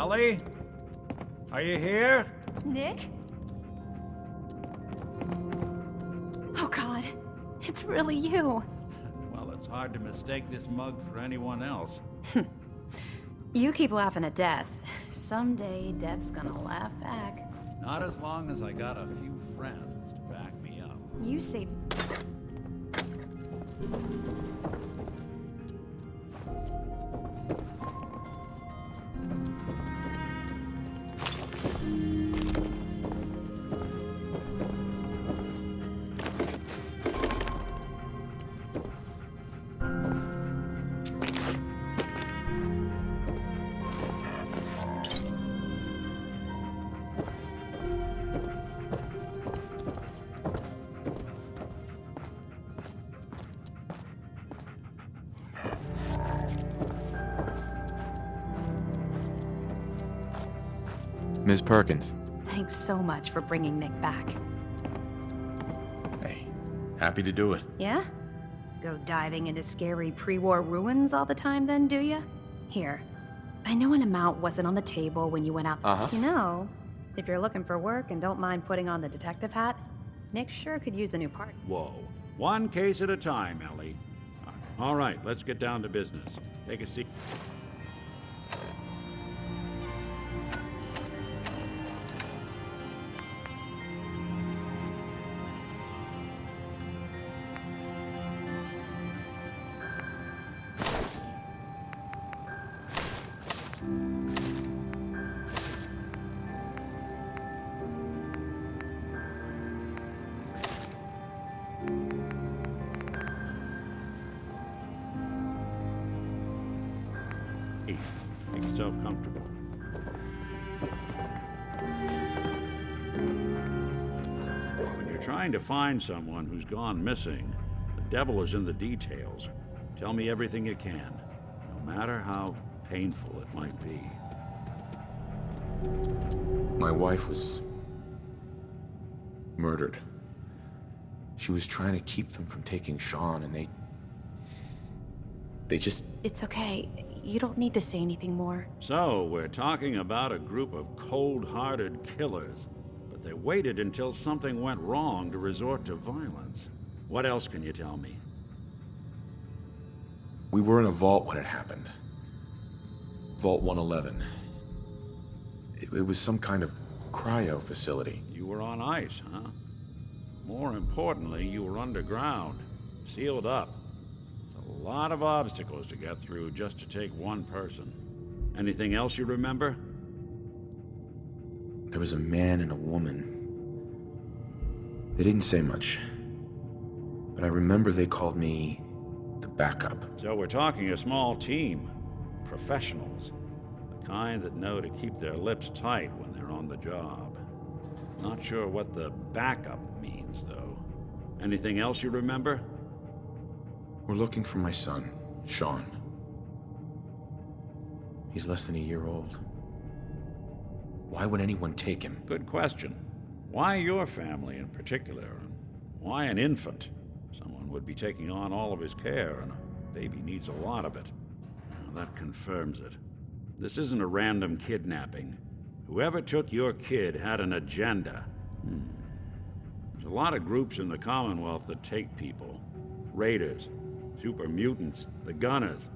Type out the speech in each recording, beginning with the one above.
Ellie? Are you here? Nick? Oh God, it's really you. Well, it's hard to mistake this mug for anyone else. You keep laughing at death. Someday, death's gonna laugh back. Not as long as I got a few friends to back me up. You say... Ms. Perkins. Thanks so much for bringing Nick back. Hey, happy to do it. Yeah? Go diving into scary pre-war ruins all the time then, do ya? Here. I know an amount wasn't on the table when you went out. You know, if you're looking for work and don't mind putting on the detective hat, Nick sure could use a new part. Whoa. One case at a time, Ellie. All right, let's get down to business. Take a seat. Make yourself comfortable. When you're trying to find someone who's gone missing, the devil is in the details. Tell me everything you can, no matter how painful it might be. My wife was murdered. She was trying to keep them from taking Sean, and they just... It's okay. You don't need to say anything more. So, we're talking about a group of cold-hearted killers, but they waited until something went wrong to resort to violence. What else can you tell me? We were in a vault when it happened. Vault 111. It was some kind of cryo facility. You were on ice, huh? More importantly, you were underground, sealed up. It's a lot of obstacles to get through just to take one person. Anything else you remember? There was a man and a woman. They didn't say much, but I remember they called me the backup. So we're talking a small team. Professionals. The kind that know to keep their lips tight when they're on the job. Not sure what the backup means, though. Anything else you remember? We're looking for my son, Sean. He's less than a year old. Why would anyone take him? Good question. Why your family in particular? And why an infant? Someone would be taking on all of his care, and a baby needs a lot of it. Now, that confirms it. This isn't a random kidnapping. Whoever took your kid had an agenda. There's a lot of groups in the Commonwealth that take people. Raiders, super mutants, the Gunners,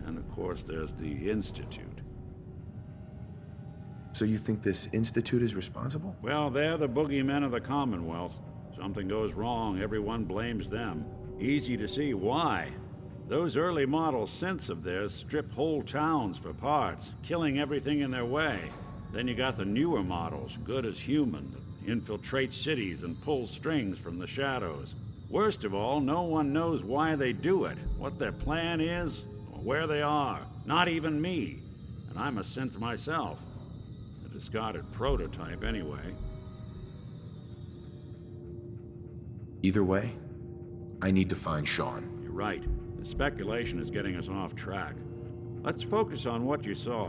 and of course there's the Institute. So you think this Institute is responsible? Well, they're the boogeymen of the Commonwealth. Something goes wrong, everyone blames them. Easy to see why. Those early model synths of theirs strip whole towns for parts, killing everything in their way. Then you got the newer models, good as human, that infiltrate cities and pull strings from the shadows. Worst of all, no one knows why they do it, what their plan is, or where they are. Not even me. And I'm a synth myself. A discarded prototype anyway. Either way, I need to find Sean. You're right. The speculation is getting us off track. Let's focus on what you saw.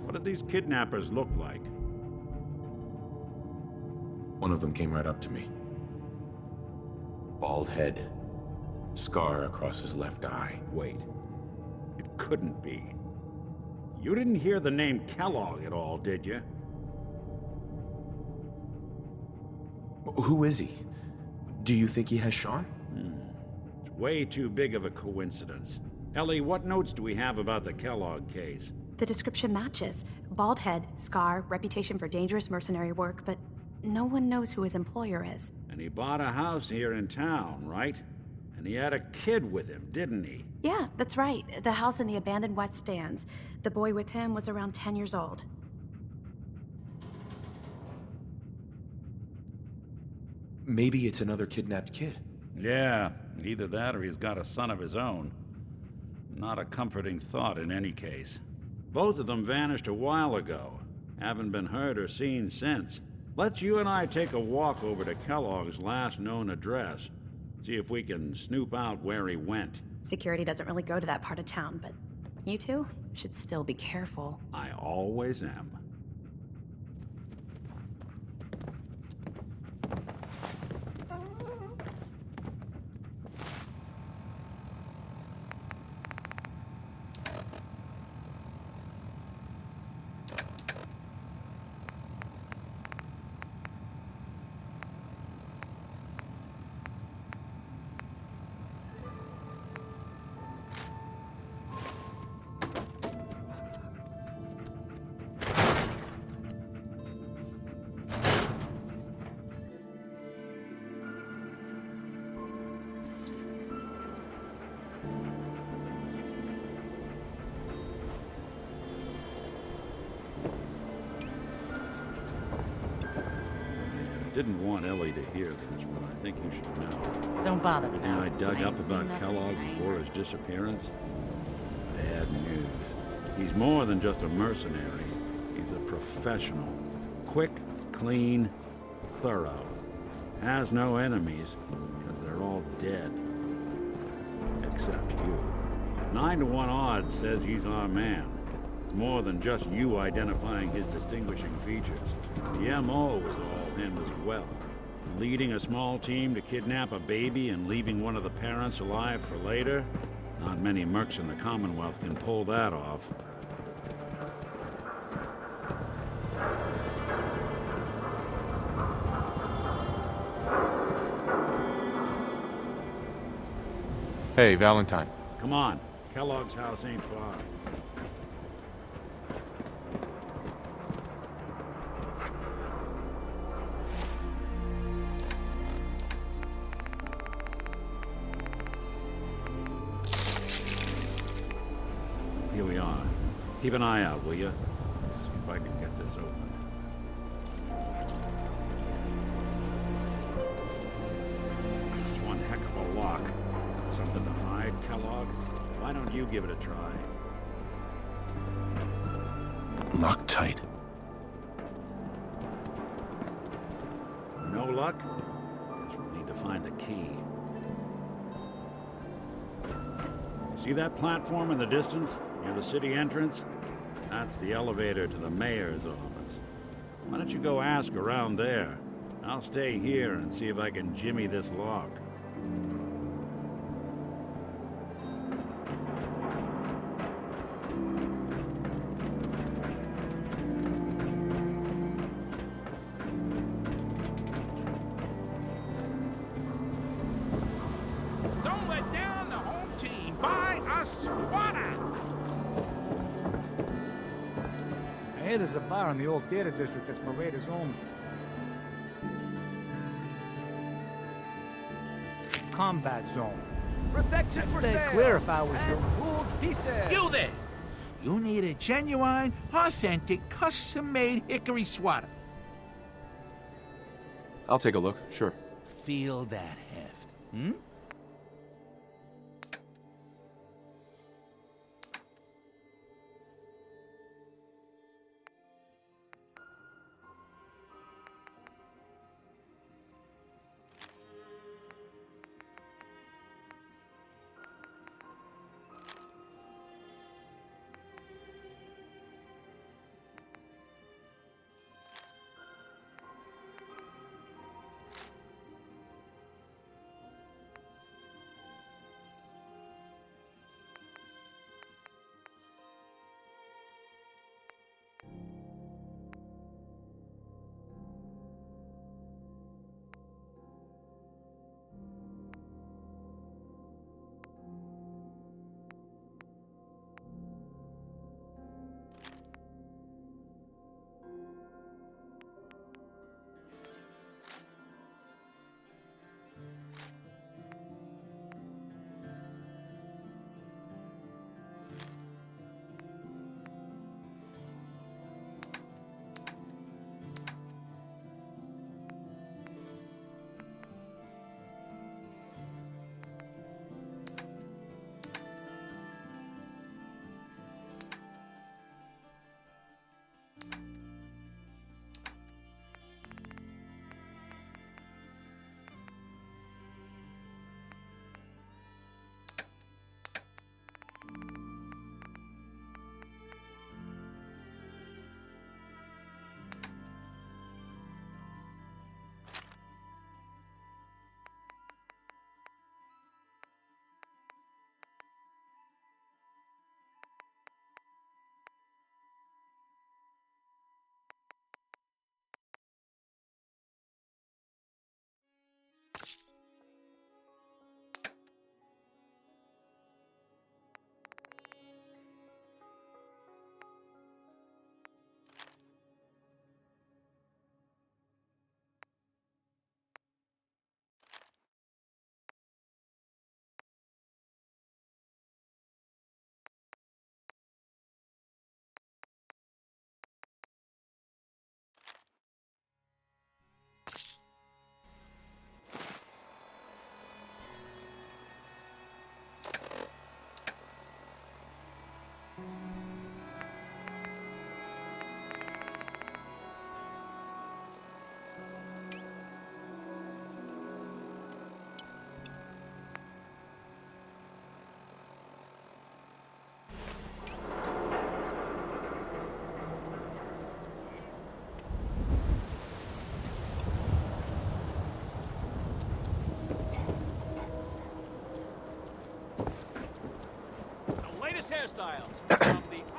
What did these kidnappers look like? One of them came right up to me. Bald head, scar across his left eye. Wait. It couldn't be. You didn't hear the name Kellogg at all, did you? Who is he? Do you think he has Sean? It's way too big of a coincidence. Ellie, what notes do we have about the Kellogg case? The description matches. Bald head, scar, reputation for dangerous mercenary work, but no one knows who his employer is. And he bought a house here in town, right? And he had a kid with him, didn't he? Yeah, that's right. The house in the abandoned West Stands. The boy with him was around 10 years old. Maybe it's another kidnapped kid. Yeah, either that or he's got a son of his own. Not a comforting thought in any case. Both of them vanished a while ago. Haven't been heard or seen since. Let's you and I take a walk over to Kellogg's last known address. See if we can snoop out where he went. Security doesn't really go to that part of town, but you two should still be careful. I always am. Didn't want Ellie to hear this, but I think you should know. Don't bother with Everything I that. dug I up ain't seen about nothing Kellogg tonight. before his disappearance? Bad news. He's more than just a mercenary. He's a professional. Quick, clean, thorough. Has no enemies, because they're all dead. Except you. 9 to 1 odds says he's our man. It's more than just you identifying his distinguishing features. The MO was all him as well. Leading a small team to kidnap a baby and leaving one of the parents alive for later? Not many mercs in the Commonwealth can pull that off. Hey, Valentine. Come on, Kellogg's house ain't far. Here we are. Keep an eye out, will you? See if I can get this open. It's one heck of a lock. Something to hide, Kellogg? Why don't you give it a try? Locked tight. No luck? Guess we'll need to find the key. See that platform in the distance, near the city entrance? That's the elevator to the mayor's office. Why don't you go ask around there? I'll stay here and see if I can jimmy this lock. Don't let down the home team. Buy a swatter. I hear there's a bar in the old theater district that's for Raiders only. Combat zone. Protection for Stay sale. clear if I was you. Pooled pieces. You there. You need a genuine, authentic, custom-made hickory swatter. I'll take a look, sure. Feel that heft, hmm?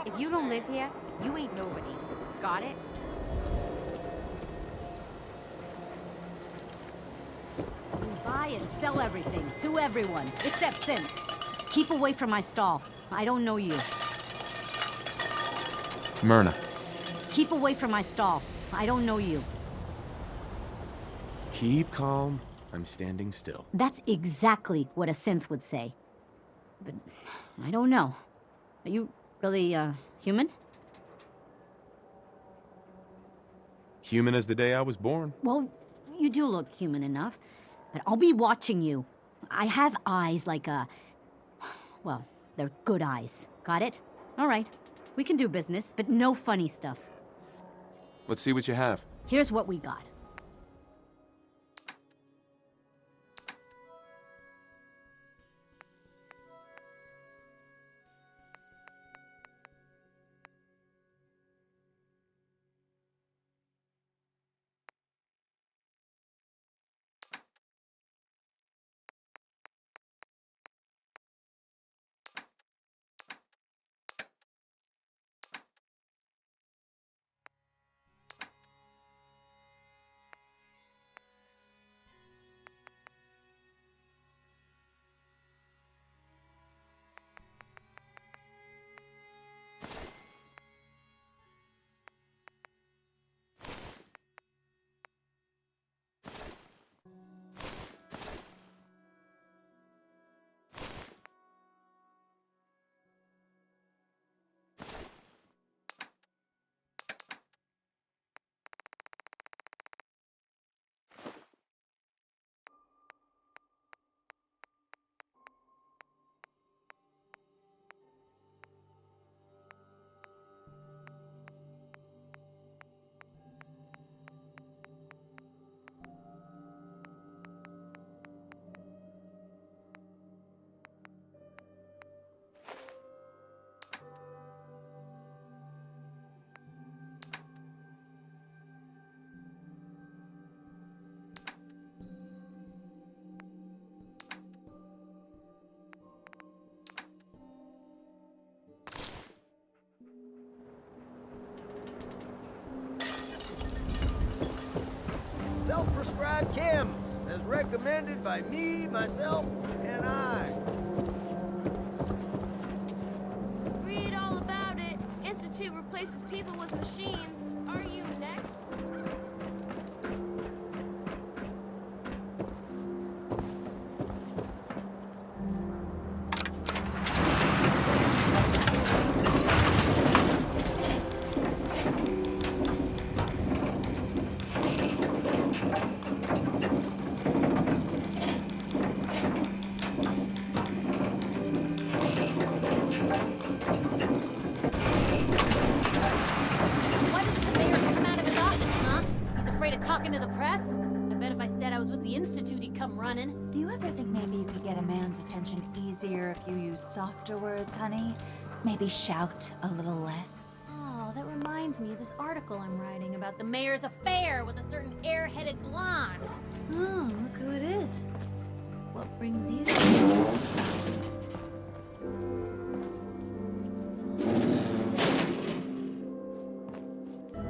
If you don't live here, you ain't nobody. Got it? You buy and sell everything to everyone, except Sins. Keep away from my stall. I don't know you. Myrna. Keep away from my stall. I don't know you. Keep calm. I'm standing still. That's exactly what a synth would say. But I don't know. Are you really, human? Human as the day I was born. Well, you do look human enough. But I'll be watching you. I have eyes like well, they're good eyes. Got it? All right. We can do business, but no funny stuff. Let's see what you have. Here's what we got. Self-prescribed chems, as recommended by me, myself, and I. Read all about it. Institute replaces people with machines. Are you next? Do you ever think maybe you could get a man's attention easier if you use softer words, honey? Maybe shout a little less? Oh, that reminds me of this article I'm writing about the mayor's affair with a certain airheaded blonde. Oh, look who it is. What brings you?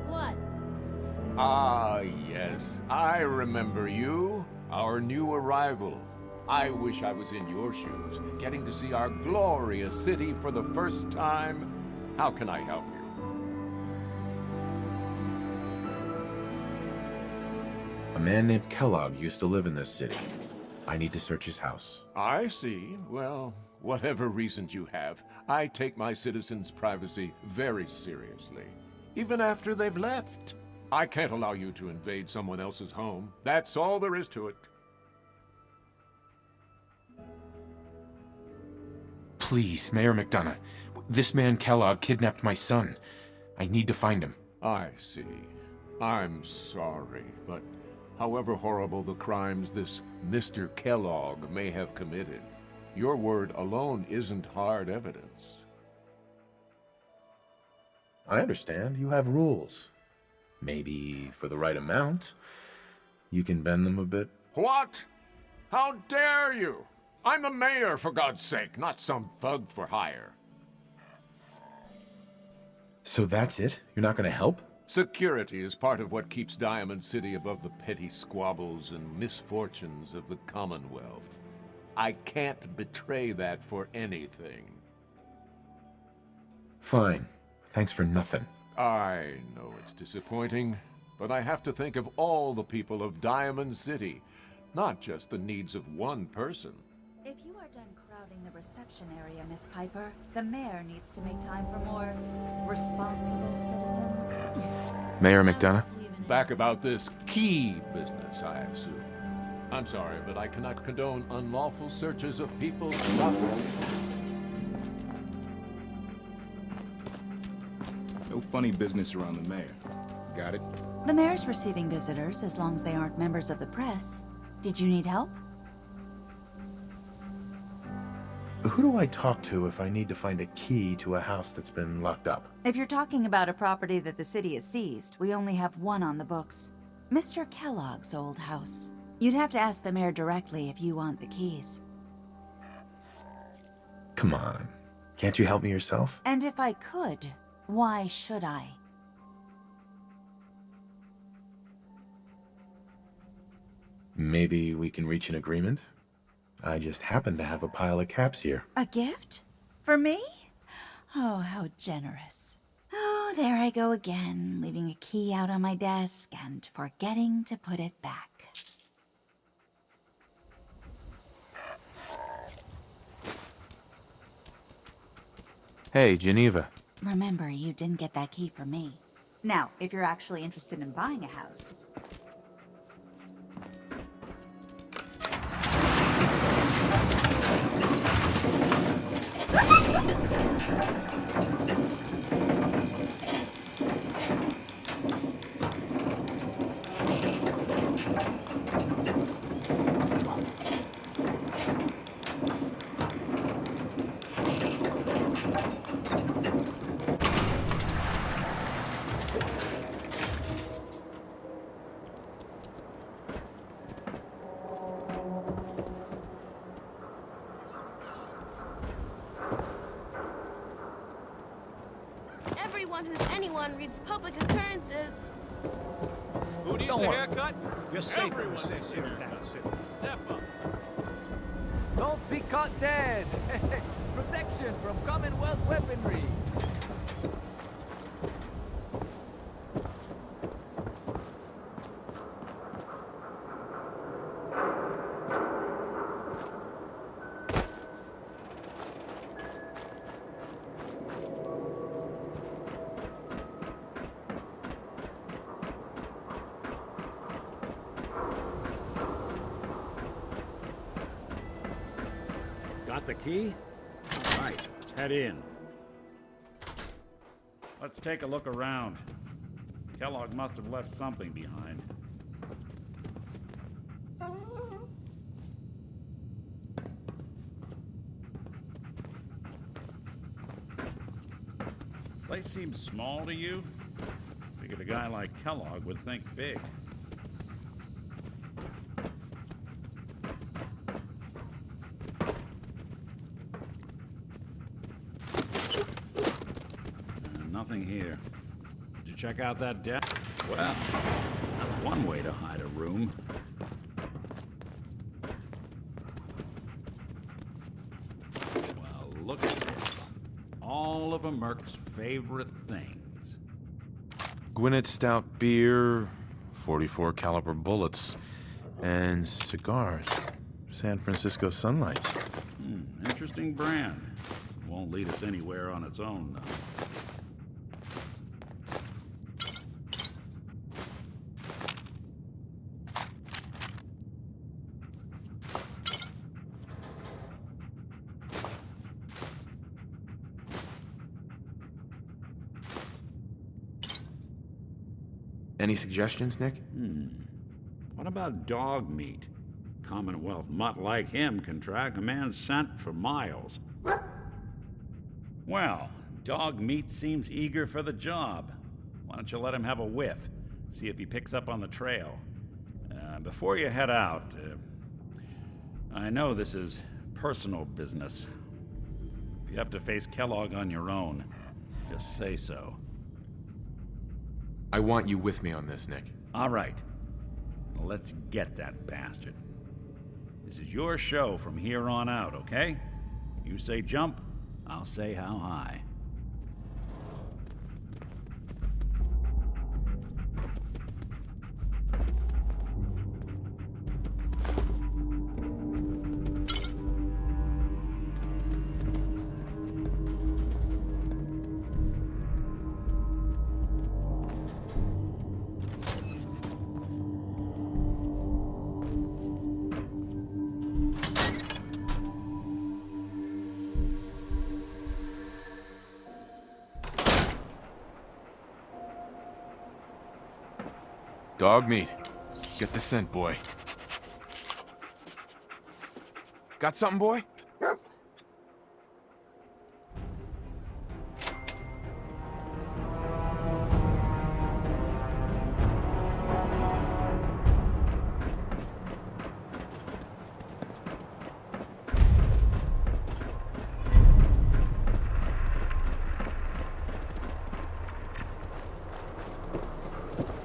What? Ah, yes. I remember you. Our new arrival. I wish I was in your shoes, getting to see our glorious city for the first time. How can I help you? A man named Kellogg used to live in this city. I need to search his house. I see. Well, whatever reasons you have, I take my citizens' privacy very seriously. Even after they've left. I can't allow you to invade someone else's home. That's all there is to it. Please, Mayor McDonough. This man Kellogg kidnapped my son. I need to find him. I see. I'm sorry, but however horrible the crimes this Mr. Kellogg may have committed, your word alone isn't hard evidence. I understand. You have rules. Maybe for the right amount, you can bend them a bit. What? How dare you? I'm the mayor, for God's sake, not some thug for hire. So that's it? You're not gonna help? Security is part of what keeps Diamond City above the petty squabbles and misfortunes of the Commonwealth. I can't betray that for anything. Fine. Thanks for nothing. I know it's disappointing, but I have to think of all the people of Diamond City, not just the needs of one person. If you are done crowding the reception area, Miss Piper, the mayor needs to make time for more responsible citizens. Mayor McDonough? Back about this key business, I assume. I'm sorry, but I cannot condone unlawful searches of people's property. No funny business around the mayor. Got it? The mayor's receiving visitors as long as they aren't members of the press. Did you need help? Who do I talk to if I need to find a key to a house that's been locked up? If you're talking about a property that the city has seized, we only have one on the books. Mr. Kellogg's old house. You'd have to ask the mayor directly if you want the keys. Come on. Can't you help me yourself? And if I could, why should I? Maybe we can reach an agreement? I just happen to have a pile of caps here. A gift? For me? Oh, how generous. Oh, there I go again, leaving a key out on my desk and forgetting to put it back. Hey, Geneva. Remember, you didn't get that key from me. Now, if you're actually interested in buying a house... Everyone who's anyone reads public occurrences. Who needs a haircut? You're safe in the city. Step up. Don't be caught dead. Protection from Commonwealth weaponry. Got the key? All right, let's head in. Let's take a look around. Kellogg must have left something behind. Place seems small to you? Figured a guy like Kellogg would think big. Nothing here. Did you check out that desk? Well, that's one way to hide a room. Well, look at this. All of a Merc's favorite things. Gwinnett Stout beer, 44 caliber bullets, and cigars. San Francisco Sunlights. Interesting brand. Won't lead us anywhere on its own, though. Any suggestions, Nick? What about dog meat? Commonwealth mutt like him can track a man's scent for miles. Well, dog meat seems eager for the job. Why don't you let him have a whiff? See if he picks up on the trail. Before you head out, I know this is personal business. If you have to face Kellogg on your own, just say so. I want you with me on this, Nick. All right. Well, let's get that bastard. This is your show from here on out, okay? You say jump, I'll say how high. Dog meat. Get the scent, boy. Got something, boy?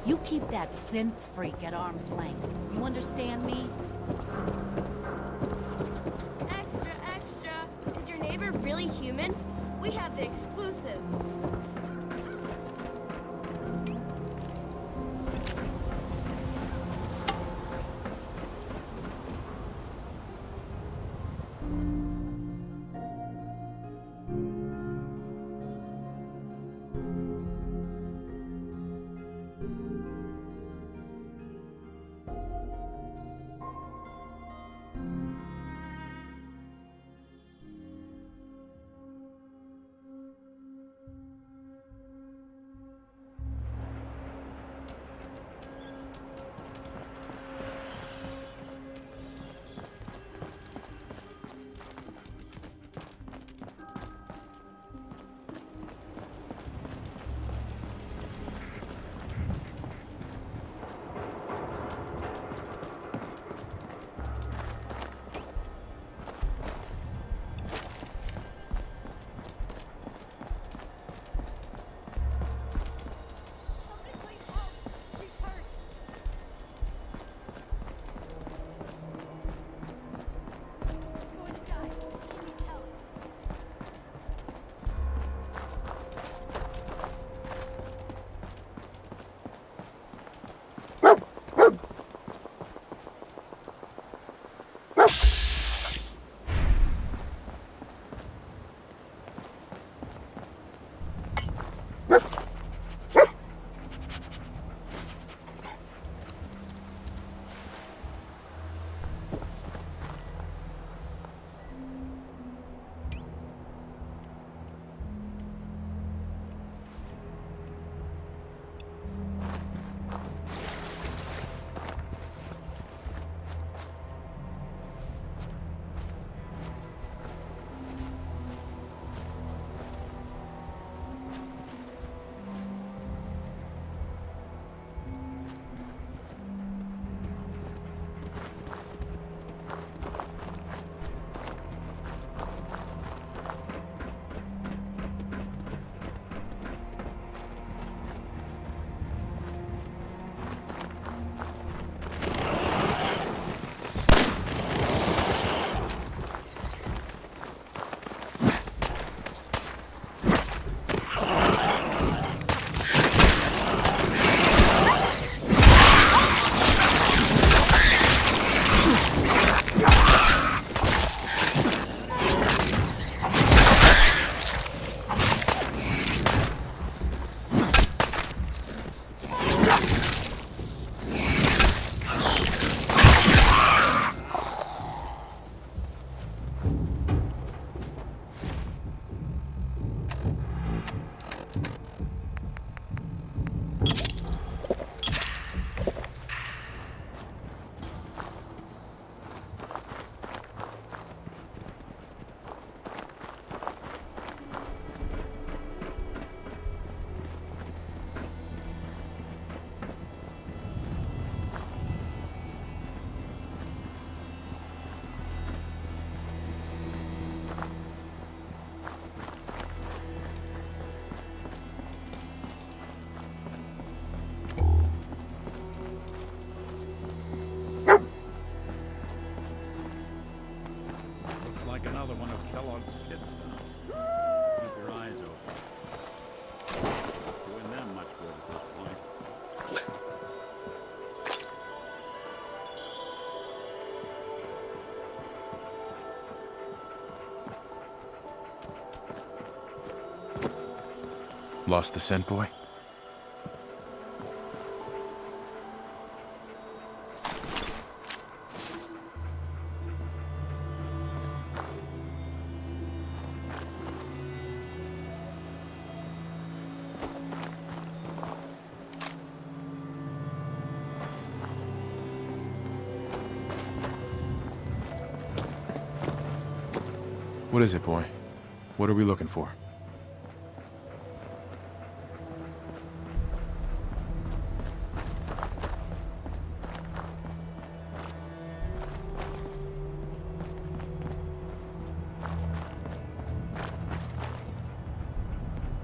You keep that synth freak at arm's length. You understand me? Extra, extra. Is your neighbor really human? We have the exclusive. Lost the scent, boy? What is it, boy? What are we looking for?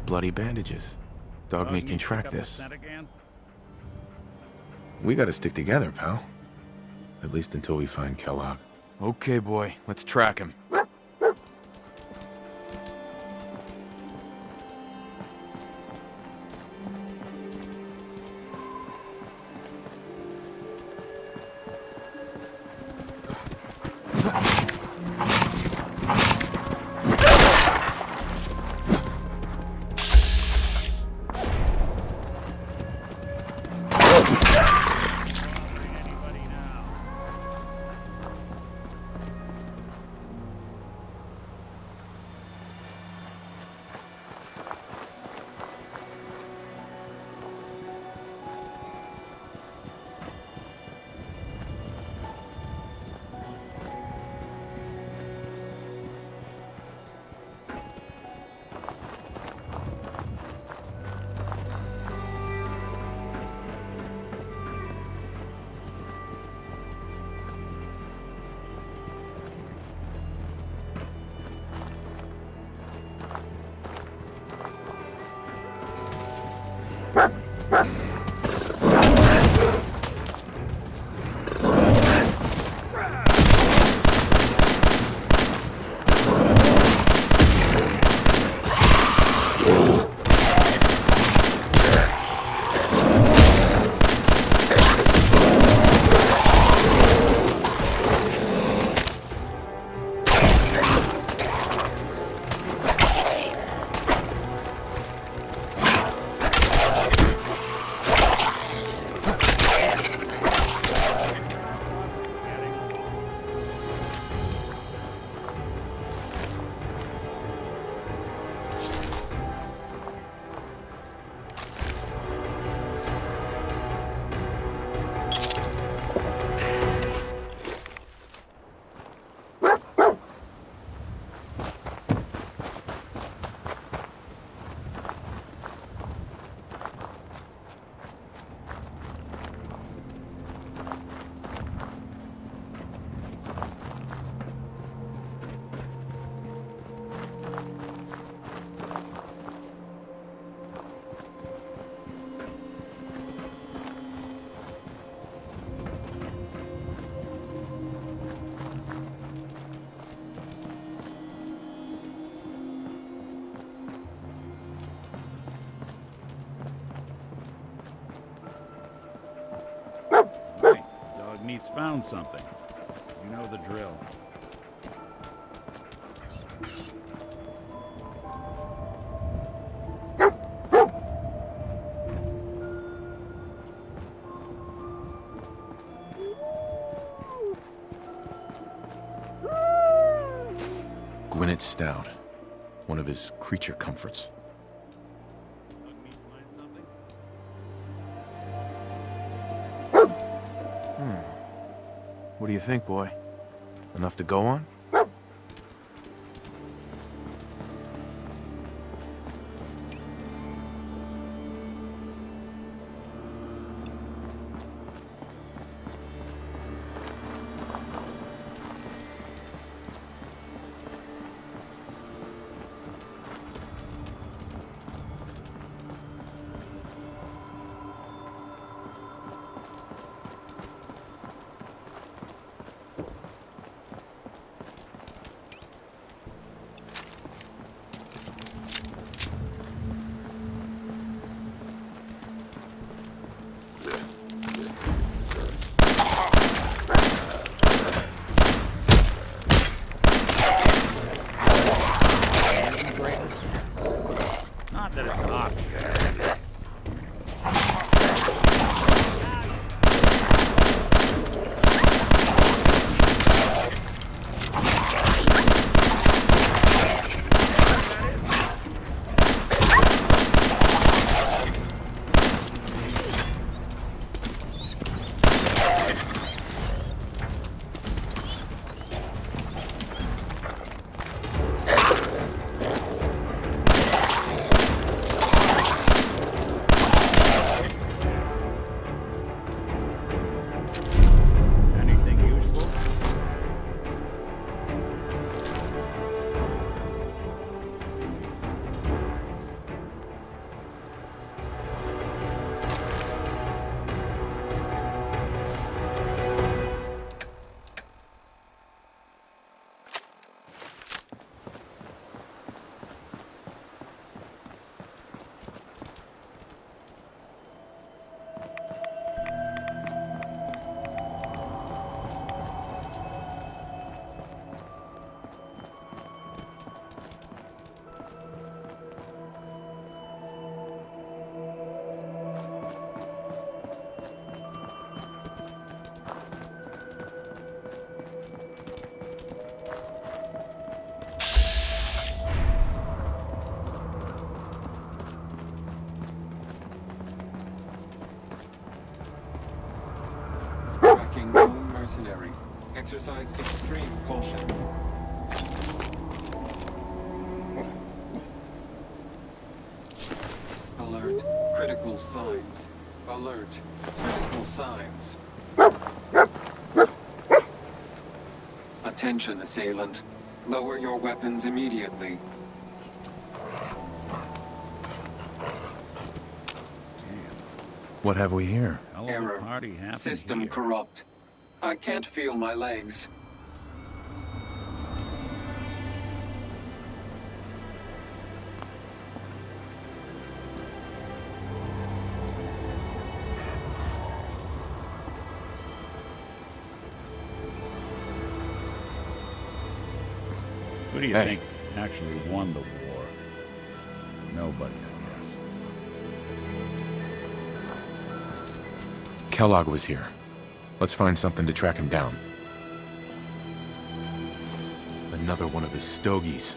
Bloody bandages. Dogmeat can track this. We gotta stick together, pal. At least until we find Kellogg. Okay, boy. Let's track him. Dogmeat's found something. You know the drill. Gwyneth Stout. One of his creature comforts. What do you think, boy? Enough to go on? mercenary. Exercise extreme caution. Alert. Critical signs. Alert. Critical signs. Attention, assailant. Lower your weapons immediately. What have we here? Error. System corrupt. I can't feel my legs. Who do you think actually won the war? Nobody, I guess. Kellogg was here. Let's find something to track him down. Another one of his stogies.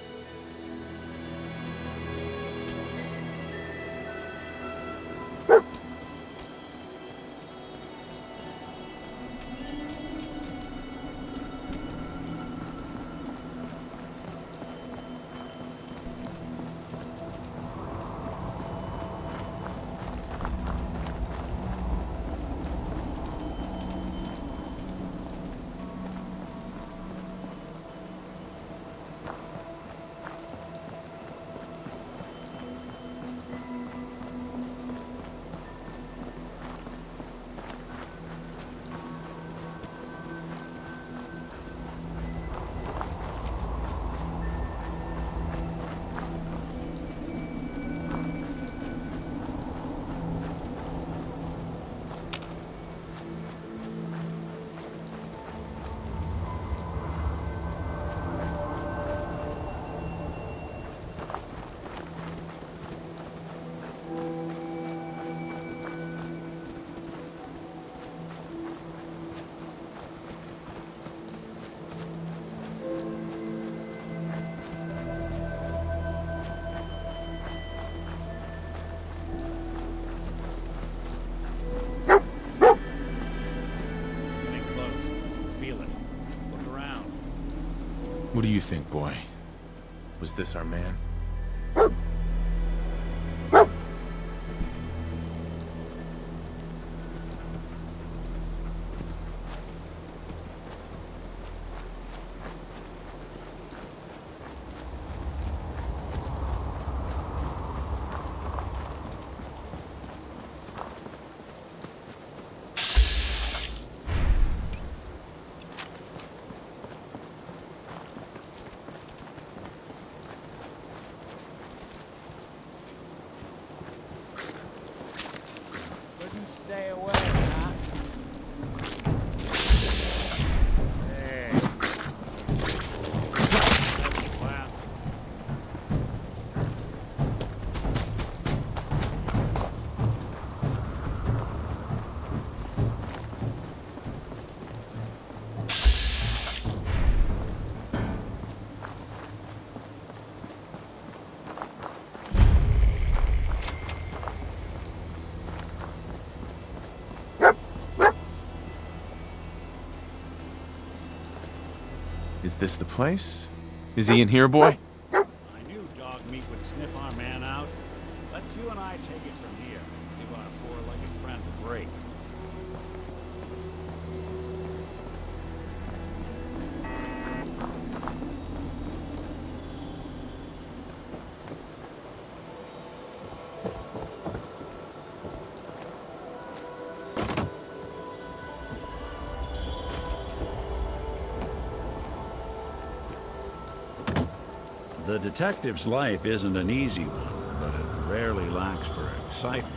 What do you think, boy? Was this our man? Stay away, huh? Hey. Wow. Is this the place? Is he in here, boy? I knew dog meat would sniff our man out. Let's you and I take it from here. Give our four-legged friend a break. The detective's life isn't an easy one, but it rarely lacks for excitement.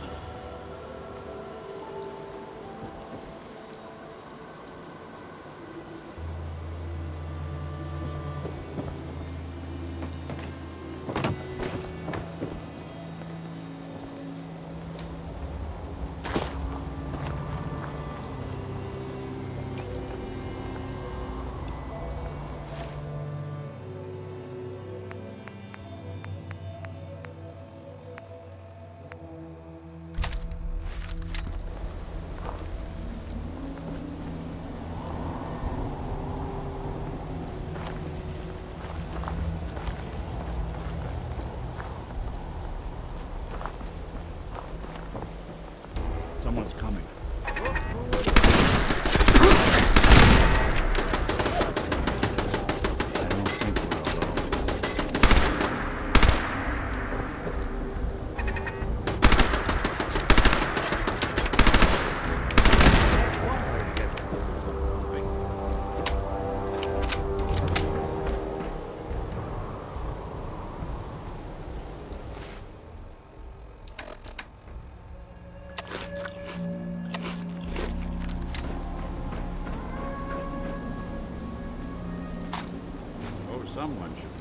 Someone should